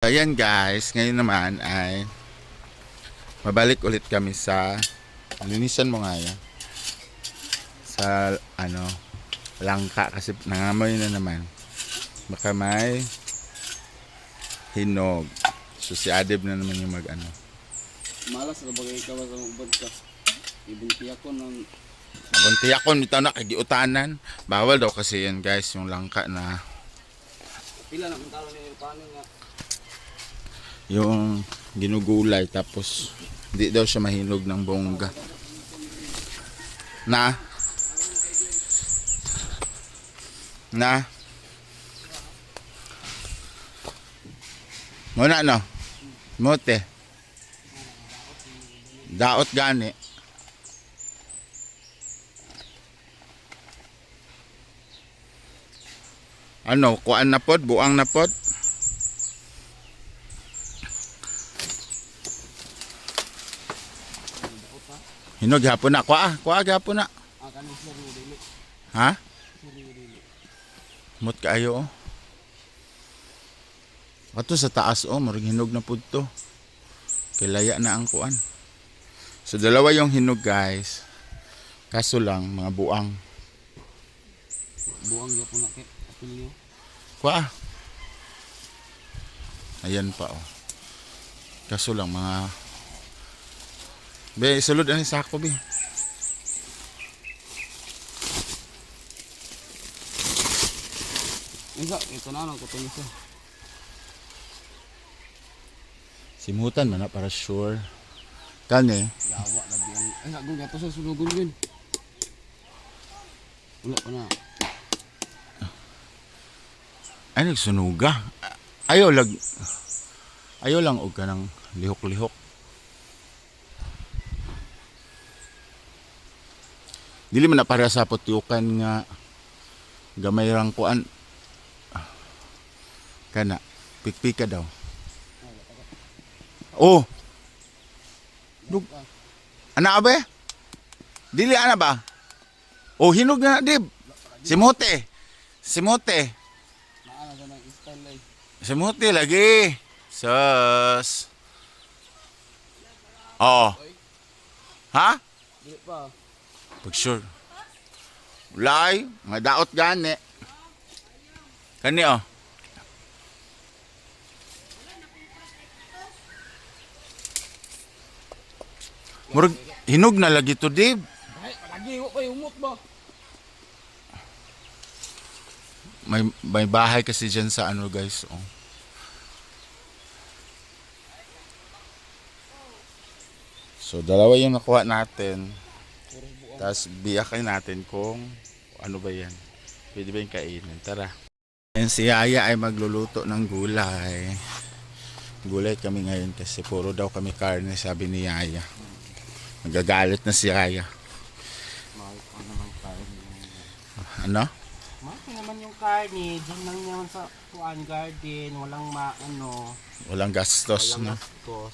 Ayan guys, ngayon naman ay mabalik ulit kami sa linisan mo nga yan sa langka kasi nangamoy na naman, baka may hinog. So si Adib na naman yung Malas na bagay ka sa ubad ka. Ibunti ako ng bunti ako nito na kagiutanan, bawal daw kasi yan guys, yung langka na pila na kung talo niyo paano nga. yung ginugulay tapos hindi daw siya mahinog ng bongga na muna no mote daot gani kuan na pod, buang na pod. Hinog hapon na, kuha gapon na. Ha? Mut kaayo oh. Ato sa taas oh, murag hinog na pud to. Kilaya na ang kuan. So dalawa yung hinog guys. Kaso lang mga buang. Buang gyapon na kay apilyo. Kuha. Ayan pa oh. Kaso lang mga be, sulod ani sako be. Ito na ko tumis siya. Simutan man na para sure. Kani, Yawa lagi ang ay gud gato sa sulugon yun. Wala pa na. ay nagsunuga. Ayaw lang og kanang lihok-lihok. Dili man na para sa putyukan nga gamay rang kuan. Kana, pikpika daw. Oh. Dug. Ana ba? Dili ana ba? Oh, hinog na dib. Simote. Naana sa nang style ay. Simote lagi. Sus. Oh. Ha? Dili pa. Pag sure. Ulay, mga daot gani. Kani oh. Murag hinog na lagi to, Dib. Ay, lagi wa kay umot ba? May bahay kasi diyan sa guys, oh. So dalawa yung nakuha natin. Tapos biyakin natin kung ano ba yan. Pwede ba yung kainin? Tara. And si Yaya ay magluluto ng gulay. Gulay kami ngayon kasi puro daw kami karne, sabi ni Yaya. Nagagalit na si Yaya. Mahal pa naman karne. Ano? Mahal pa naman yung karne. Diyan lang naman sa Tuan Garden. Walang Walang gastos, no? gastos.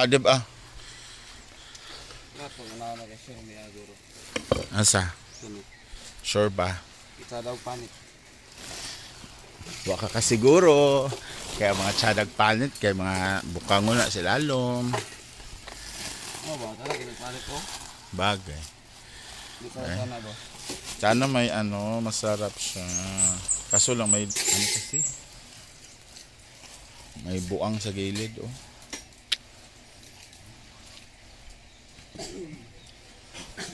Diba? Lahat ng na kasi may aguro. Asa? Sino? Sure ba? Kita daw panit. Waka ka siguro. Kaya mga tsadag panit, kaya mga bukangon na sila alom. Ano ba? Talaga ginagpanit ko? Bagay. Di ka sana ba? Sana may masarap siya. Kaso lang may kasi? May buang sa gilid, oh.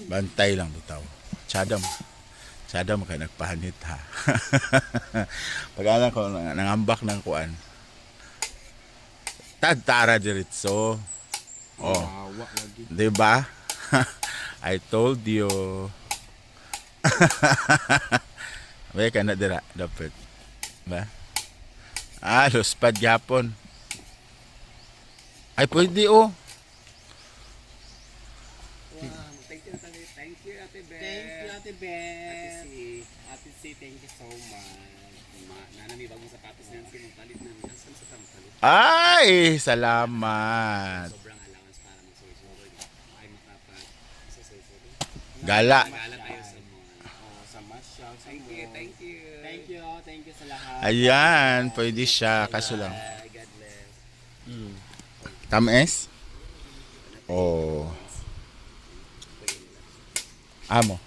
Bantay lang bitaw. Tsadam ka nagpahanit ha. Pag-alam ko nangambak ng kuan. Tara diretso. Oh. Awa lagi. 'Di ba? I told you. May ka na dira dapat. Ba? Luspad gyapon. Ay pwede oh. Thank you, Ate Beth. Thank you, Ate Beth. Ate C, thank you so much. Nanami bagong sapatos na yan, sinumpalit na niya. Saan sa palit? Ay, salamat. Sobrang allowance para mag-susunod. Ay makapag sa susunod. Gala. Gala tayo sa mall. Sa Masyal. Thank you, thank you. Thank you sa lahat. Ayan, pwede siya. Kaso lang. God bless. Tamis? Oh. Amo.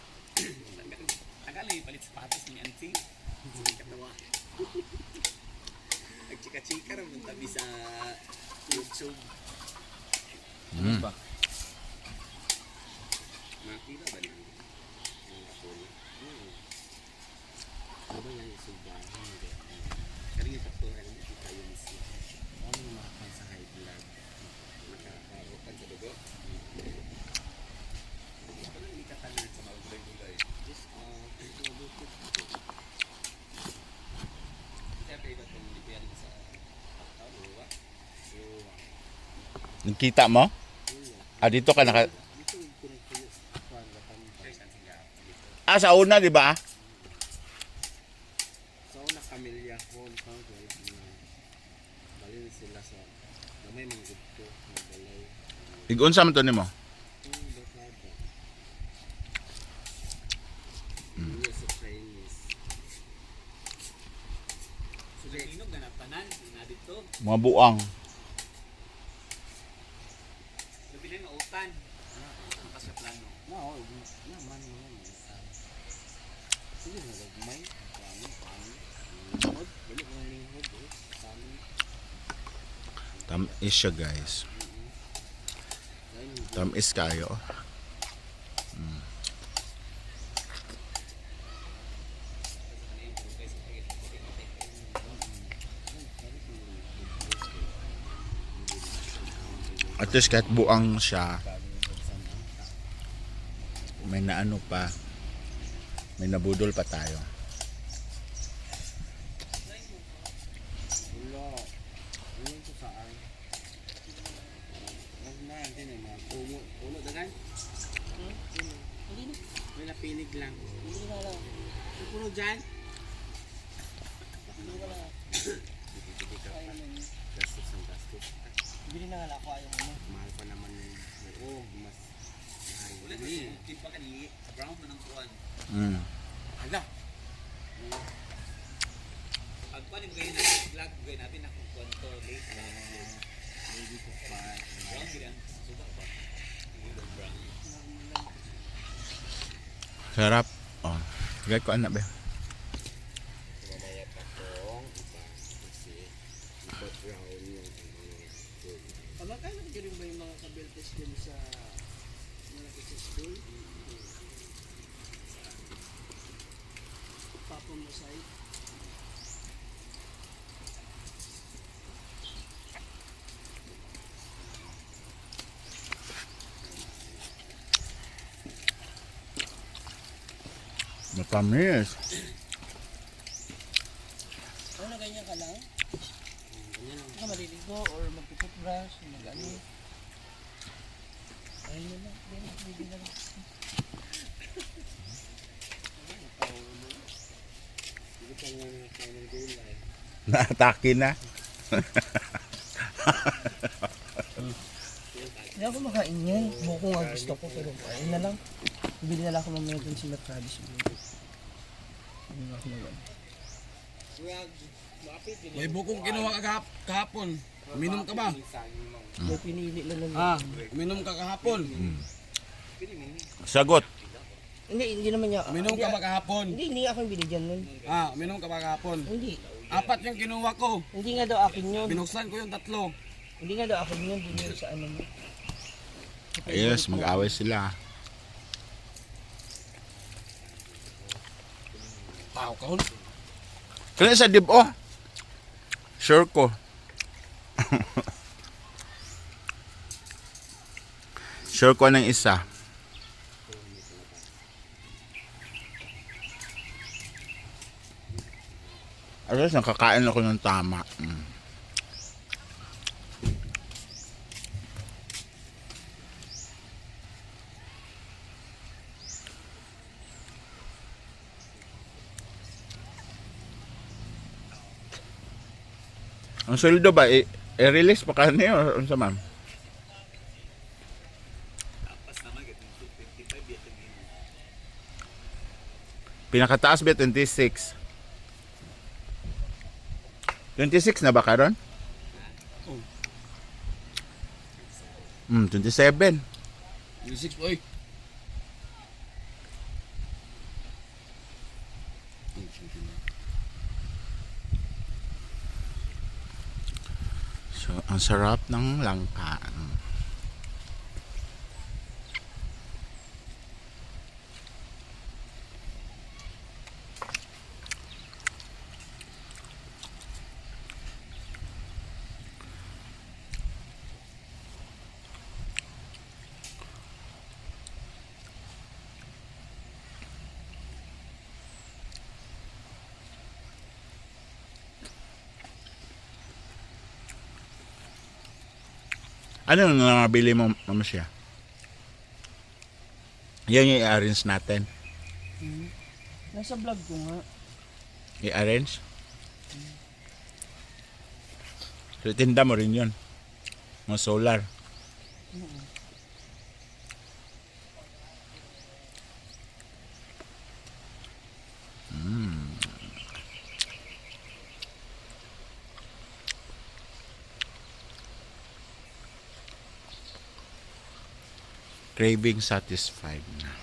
Tagal eh, palit sapatos ni Auntie. Katawa. Nagchika-chika rin yung tabi sa YouTube. Mm. Nakita ba niya? Ano ba yan yung subahan? Kaya yung faktor ay hindi tayo mismo. Ano yung makakan sa high blood? Nakakarokan sa dugo? Ano yung ikatanan sa mga gulay-gulay? Just, ito na bukit. Kaya kayo ba itong lipian sa luwa? Luwa. Nakita mo? Ah, dito ka naka... Dito yung pinagtuyo. Ah, sa una, di ba? So, nakamilya ko, balin sila sa gamay mga gudto, balay. Igunsa man to nimo. Bakada. Yes, sa Chinese. So, inog na napanan, na dito. Mga buang. Labi na utan. Ang pa sa plano. No, naman mo. Sige na gagmay. Lingkod. Dili mo lingkod. Sami. Tamis siya, guys. Tamis kayo. At least kahit buang siya, may naano pa, may nabudol pa tayo. Wala. Ano ito saan? Huwag na yan din eh. Mga puno dagan? May napinig lang. Hindi na lang. May puno dyan? Hindi na lang. Gastos ang gastos. Bili na nga ako ayaw mo. Mahal pa naman yung mas mahal. Ulit mo tip pa kani brown mo ng kuwan. Hala. Pag pa kayo na vlog gawin natin na kung kuwan to late na maybe to pa brown gidan suka pa. Hindi brown. Sarap. Oh. Gay ko anak ba? Mamaya pa tong iba kasi iba brown yung Aba, kaya nagkaroon ba yung mga kabeltes din sa malapit sa school? Papa mo side? Matamis. Ano na ganyan ka lang? Hindi ka maliligo or magpiputbrush, mag-ano? Ayun na lang, hindi na lang. Hindi pa nga nakain ng gulay. Naatake na. Hindi ako makain yan. Buko nga gusto ko, pero ayun na lang. Bili na lang ako mamaya dun sila Travis. Ano na ako mag-ano? May bukong kinuha ka kahapon. Uminom ka ba? May pinili na lang. Uminom ka kahapon. Sagot. Hindi naman niya. Uminom ka ba kahapon? Hindi ako yung binigyan nun. Uminom ka ba kahapon? Hindi. 4 yung kinuha ko. Hindi nga daw akin yun. Binuksan ko yung 3. Hindi nga daw akin yun. Hindi yun sa ano mo. Ayos, mag-away sila. Pao ka. Kaya sa dib, oh. Sure ko. Sure ko ng isa. Ayos, nakakain ako ng tama. Ang sweldo ba, i-release pa kani o ano sa ma'am? Tapos naman gatong 255 yata yun. Pinakataas ba 26? 26 na ba karon? 27. 26 oy. So, ang sarap ng langka. Ano yung nabili mo, Mama siya? Yan yung i-arrange natin. Nasa vlog ko nga. I-arrange? So, tinda mo rin yun. Mga solar. Craving satisfied na.